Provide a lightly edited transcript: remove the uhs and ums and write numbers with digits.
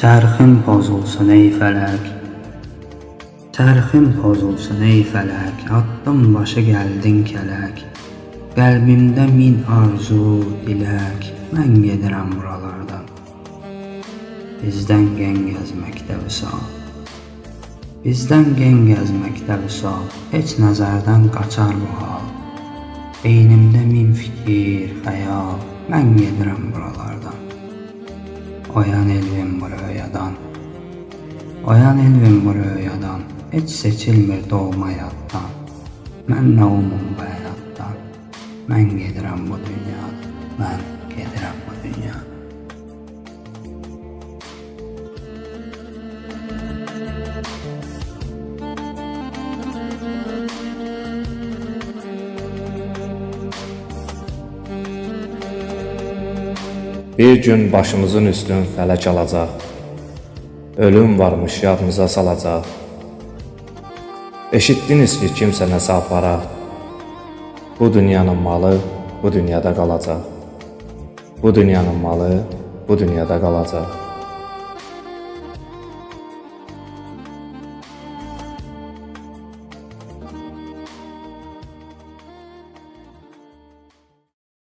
Çərxin pozulsun ey fələk, çərxin pozulsun ey fələk, atdım başı gəldin kələk. Qəlbimdə min arzu, dilək, mən gedirəm buralardan. Bizdən gen gəzməkdə vüsal, bizdən gen gəzməkdə vüsal, heç nəzərdən qaçar bu hal. Beynimdə min fikir, xəyal, mən gedirəm buralardan. Oyan elvim bu röyadan, oyan elvim bu röyadan, heç seçilmir doğma yaddan. Mən nə umum bu həyatdan, mən gedirəm bu dünyadan, mən gedirəm bu dünyadan. Bir gün başımızın üstün fələk alacaq, ölüm varmış yadımıza salacaq. Eşitdiniz ki, kimsə nəsə aparar, bu dünyanın malı bu dünyada qalacaq. Bu dünyanın malı bu dünyada qalacaq.